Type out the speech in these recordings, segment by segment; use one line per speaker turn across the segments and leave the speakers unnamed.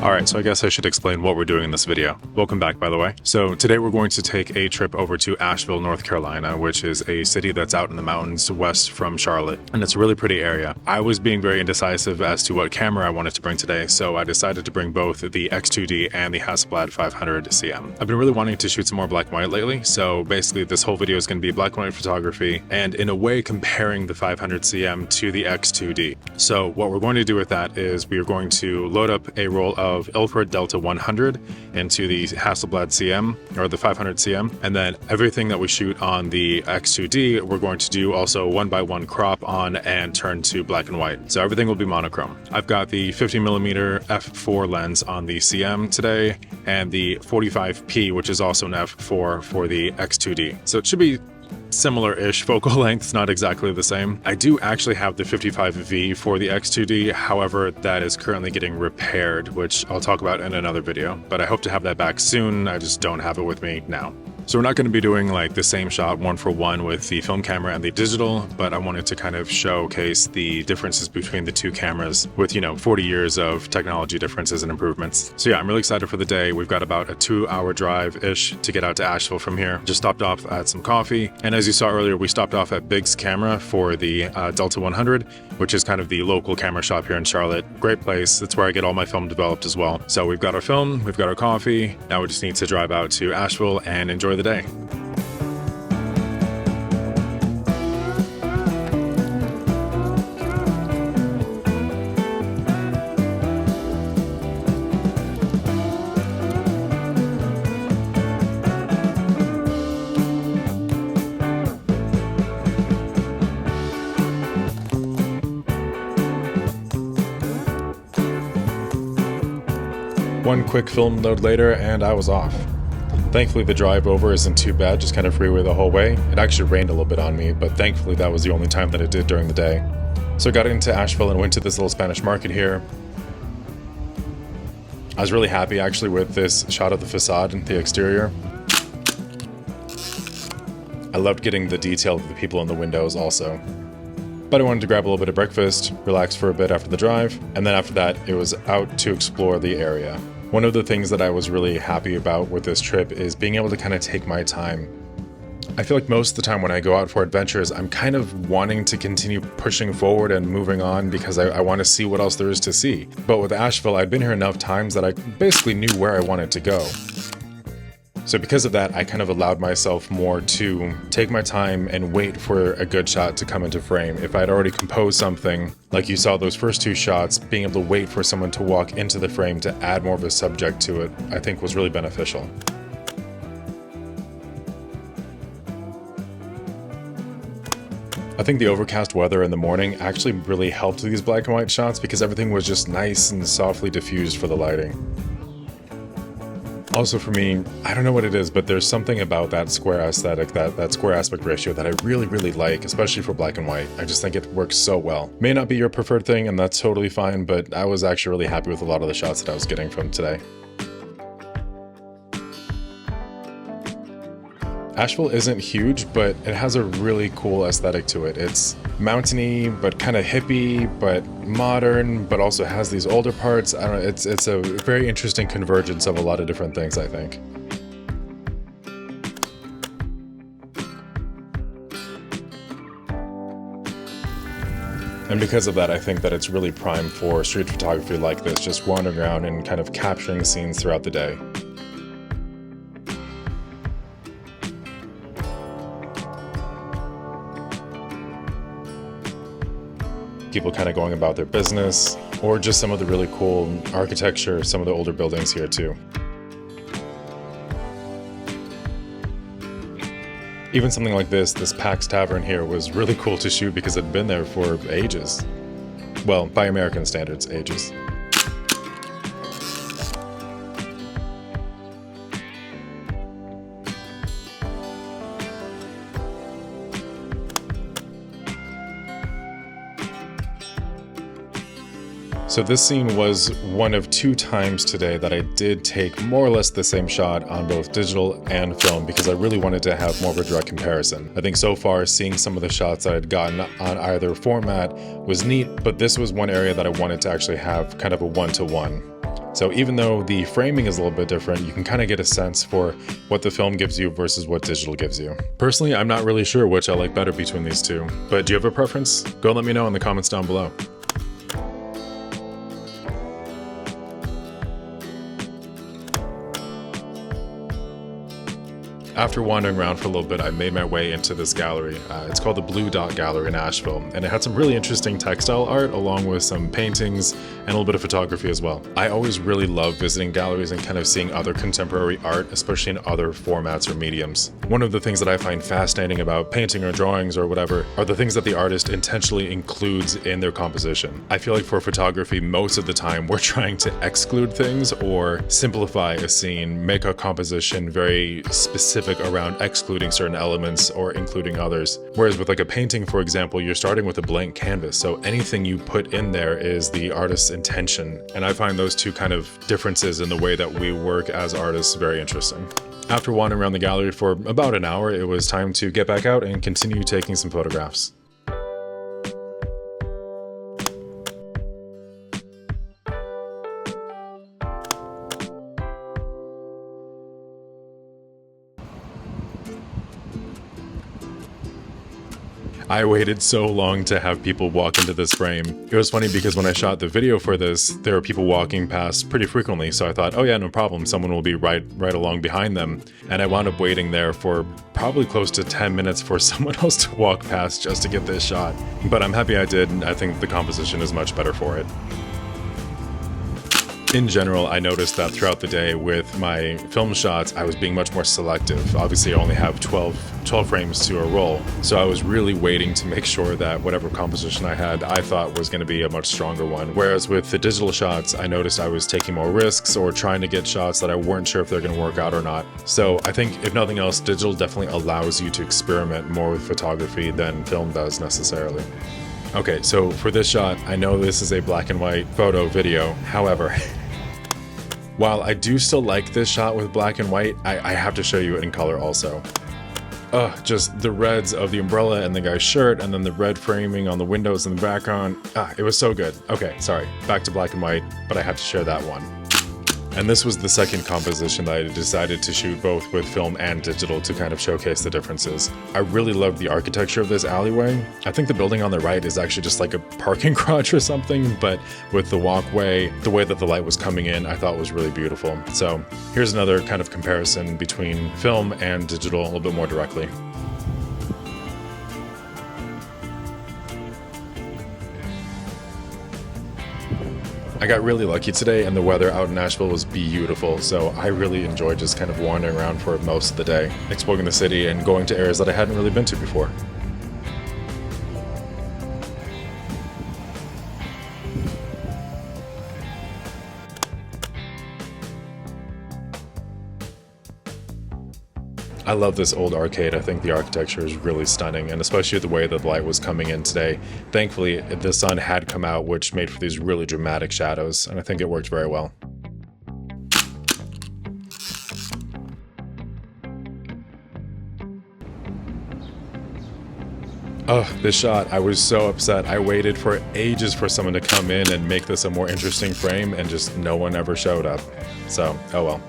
Alright, so I guess I should explain what we're doing in this video. Welcome back, by the way. So today we're going to take a trip over to Asheville, North Carolina, which is a city that's out in the mountains west from Charlotte, and it's a really pretty area. I was being very indecisive as to what camera I wanted to bring today, so I decided to bring both the X2D and the Hasselblad 500 CM. I've been really wanting to shoot some more black and white lately, so basically this whole video is going to be black and white photography, and in a way comparing the 500 CM to the X2D. So what we're going to do with that is we are going to load up a roll of Ilford Delta 100 into the Hasselblad CM, or the 500 CM, and then everything that we shoot on the X2D we're going to do also 1x1 crop on and turn to black and white. So everything will be monochrome. I've got the 50mm f4 lens on the CM today and the 45p, which is also an f4 for the X2D. So it should be similar-ish focal lengths, not exactly the same. I do actually have the 55V for the X2D, however, that is currently getting repaired, which I'll talk about in another video, but I hope to have that back soon. I just don't have it with me now. So we're not going to be doing like the same shot one for one with the film camera and the digital, but I wanted to kind of showcase the differences between the two cameras with, 40 years of technology differences and improvements. So yeah, I'm really excited for the day. We've got about a 2-hour drive-ish to get out to Asheville from here. Just stopped off at some coffee, and as you saw earlier, we stopped off at Big's Camera for the Delta 100, which is kind of the local camera shop here in Charlotte. Great place. That's where I get all my film developed as well. So we've got our film, we've got our coffee. Now we just need to drive out to Asheville and enjoy the day. One quick film load later and I was off. Thankfully the drive over isn't too bad, just kind of freeway the whole way. It actually rained a little bit on me, but thankfully that was the only time that it did during the day. So I got into Asheville and went to this little Spanish market here. I was really happy actually with this shot of the facade and the exterior. I loved getting the detail of the people in the windows also. But I wanted to grab a little bit of breakfast, relax for a bit after the drive, and then after that it was out to explore the area. One of the things that I was really happy about with this trip is being able to kind of take my time. I feel like most of the time when I go out for adventures, I'm kind of wanting to continue pushing forward and moving on because I want to see what else there is to see. But with Asheville, I'd been here enough times that I basically knew where I wanted to go. So because of that, I kind of allowed myself more to take my time and wait for a good shot to come into frame. If I'd already composed something, like you saw those first two shots, being able to wait for someone to walk into the frame to add more of a subject to it, I think was really beneficial. I think the overcast weather in the morning actually really helped these black and white shots because everything was just nice and softly diffused for the lighting. Also for me, I don't know what it is, but there's something about that square aesthetic, that square aspect ratio that I really like, especially for black and white. I just think it works so well. May not be your preferred thing, and that's totally fine, but I was actually really happy with a lot of the shots that I was getting from today. Asheville isn't huge, but it has a really cool aesthetic to it. It's mountainy, but kind of hippie, but modern, but also has these older parts. I don't know, it's a very interesting convergence of a lot of different things, I think. And because of that, I think that it's really primed for street photography like this, just wandering around and kind of capturing scenes throughout the day. People kind of going about their business, or just some of the really cool architecture, some of the older buildings here too. Even something like this Pax Tavern here was really cool to shoot because it'd been there for ages. Well, by American standards, ages. So this scene was one of 2 times today that I did take more or less the same shot on both digital and film because I really wanted to have more of a direct comparison. I think so far seeing some of the shots that I'd gotten on either format was neat, but this was one area that I wanted to actually have kind of a one-to-one. So even though the framing is a little bit different, you can kind of get a sense for what the film gives you versus what digital gives you. Personally, I'm not really sure which I like better between these two, but do you have a preference? Go let me know in the comments down below. After wandering around for a little bit, I made my way into this gallery. It's called the Blue Dot Gallery in Asheville, and it had some really interesting textile art along with some paintings and a little bit of photography as well. I always really love visiting galleries and kind of seeing other contemporary art, especially in other formats or mediums. One of the things that I find fascinating about painting or drawings or whatever are the things that the artist intentionally includes in their composition. I feel like for photography, most of the time we're trying to exclude things or simplify a scene, make a composition very specific around excluding certain elements or including others. Whereas with like a painting, for example, you're starting with a blank canvas, so anything you put in there is the artist's intention. And I find those two kind of differences in the way that we work as artists very interesting. After wandering around the gallery for about an hour, it was time to get back out and continue taking some photographs. I waited so long to have people walk into this frame. It was funny because when I shot the video for this, there were people walking past pretty frequently, so I thought, oh yeah, no problem, someone will be right along behind them. And I wound up waiting there for probably close to 10 minutes for someone else to walk past just to get this shot. But I'm happy I did, and I think the composition is much better for it. In general, I noticed that throughout the day with my film shots, I was being much more selective. Obviously, I only have 12 frames to a roll, so I was really waiting to make sure that whatever composition I had, I thought was going to be a much stronger one. Whereas with the digital shots, I noticed I was taking more risks or trying to get shots that I weren't sure if they're going to work out or not. So I think, if nothing else, digital definitely allows you to experiment more with photography than film does necessarily. Okay, so for this shot, I know this is a black and white photo video, however, while I do still like this shot with black and white, I have to show you it in color also. Just the reds of the umbrella and the guy's shirt, and then the red framing on the windows in the background. It was so good. Okay, sorry, back to black and white, but I had to share that one. And this was the second composition that I decided to shoot both with film and digital to kind of showcase the differences. I really loved the architecture of this alleyway. I think the building on the right is actually just like a parking garage or something, but with the walkway, the way that the light was coming in, I thought was really beautiful. So here's another kind of comparison between film and digital a little bit more directly. I got really lucky today and the weather out in Asheville was beautiful, so I really enjoyed just kind of wandering around for most of the day, exploring the city and going to areas that I hadn't really been to before. I love this old arcade. I think the architecture is really stunning, and especially the way that the light was coming in today. Thankfully, the sun had come out, which made for these really dramatic shadows, and I think it worked very well. Oh, this shot, I was so upset. I waited for ages for someone to come in and make this a more interesting frame, and just no one ever showed up. So, oh well.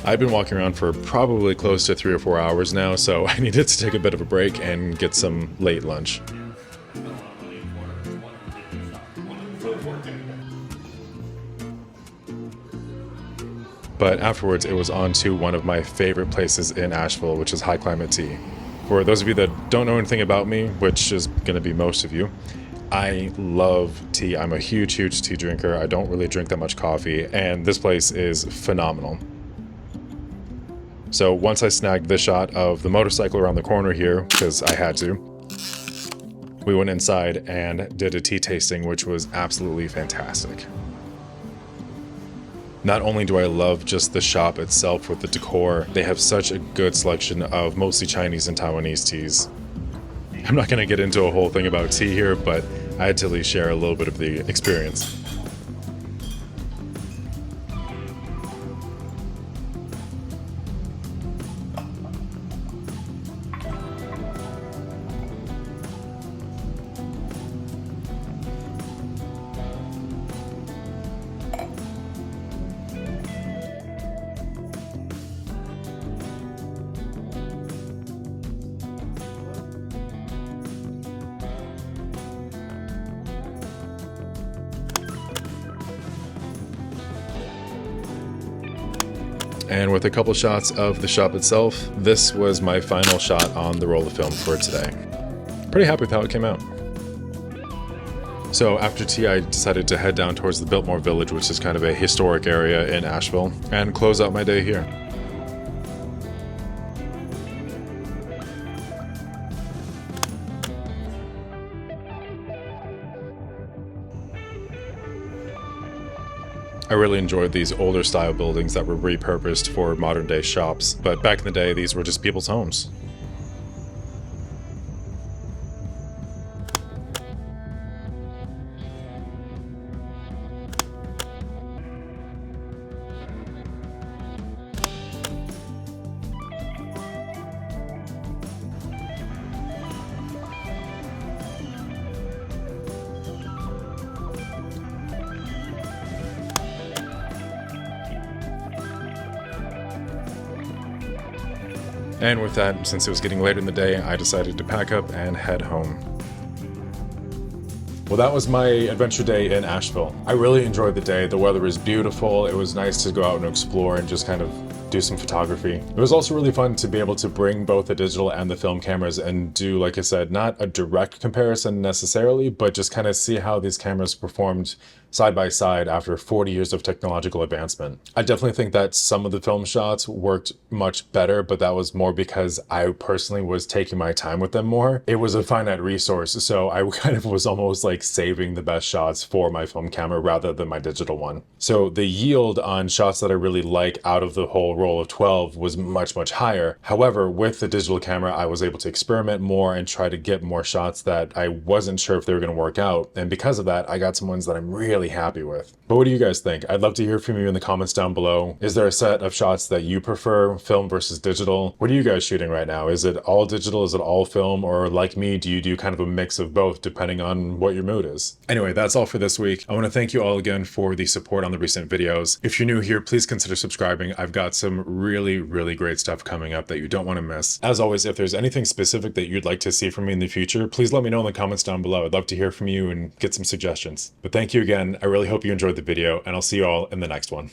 I've been walking around for probably close to 3 or 4 hours now, so I needed to take a bit of a break and get some late lunch. But afterwards, it was on to one of my favorite places in Asheville, which is High Climate Tea. For those of you that don't know anything about me, which is going to be most of you, I love tea. I'm a huge tea drinker. I don't really drink that much coffee, and this place is phenomenal. So once I snagged the shot of the motorcycle around the corner here, because I had to, we went inside and did a tea tasting, which was absolutely fantastic. Not only do I love just the shop itself with the decor, they have such a good selection of mostly Chinese and Taiwanese teas. I'm not going to get into a whole thing about tea here, but I had to at least share a little bit of the experience. And with a couple shots of the shop itself, this was my final shot on the roll of film for today. Pretty happy with how it came out. So after tea, I decided to head down towards the Biltmore Village, which is kind of a historic area in Asheville, and close out my day here. I really enjoyed these older style buildings that were repurposed for modern day shops, but back in the day, these were just people's homes. And with that, since it was getting later in the day, I decided to pack up and head home. Well, that was my adventure day in Asheville. I really enjoyed the day. The weather was beautiful. It was nice to go out and explore and just kind of do some photography. It was also really fun to be able to bring both the digital and the film cameras and do, like I said, not a direct comparison necessarily, but just kind of see how these cameras performed side by side after 40 years of technological advancement. I definitely think that some of the film shots worked much better, but that was more because I personally was taking my time with them more. It was a finite resource, so I kind of was almost like saving the best shots for my film camera rather than my digital one. So the yield on shots that I really like out of the whole roll of 12 was much, much higher. However, with the digital camera, I was able to experiment more and try to get more shots that I wasn't sure if they were going to work out. And because of that, I got some ones that I'm really happy with. But what do you guys think? I'd love to hear from you in the comments down below. Is there a set of shots that you prefer, film versus digital? What are you guys shooting right now? Is it all digital? Is it all film? Or like me, do you do kind of a mix of both depending on what your mood is? Anyway, that's all for this week. I want to thank you all again for the support on the recent videos. If you're new here, please consider subscribing. I've got some really, really great stuff coming up that you don't want to miss. As always, if there's anything specific that you'd like to see from me in the future, please let me know in the comments down below. I'd love to hear from you and get some suggestions. But thank you again. I really hope you enjoyed the video, and I'll see you all in the next one.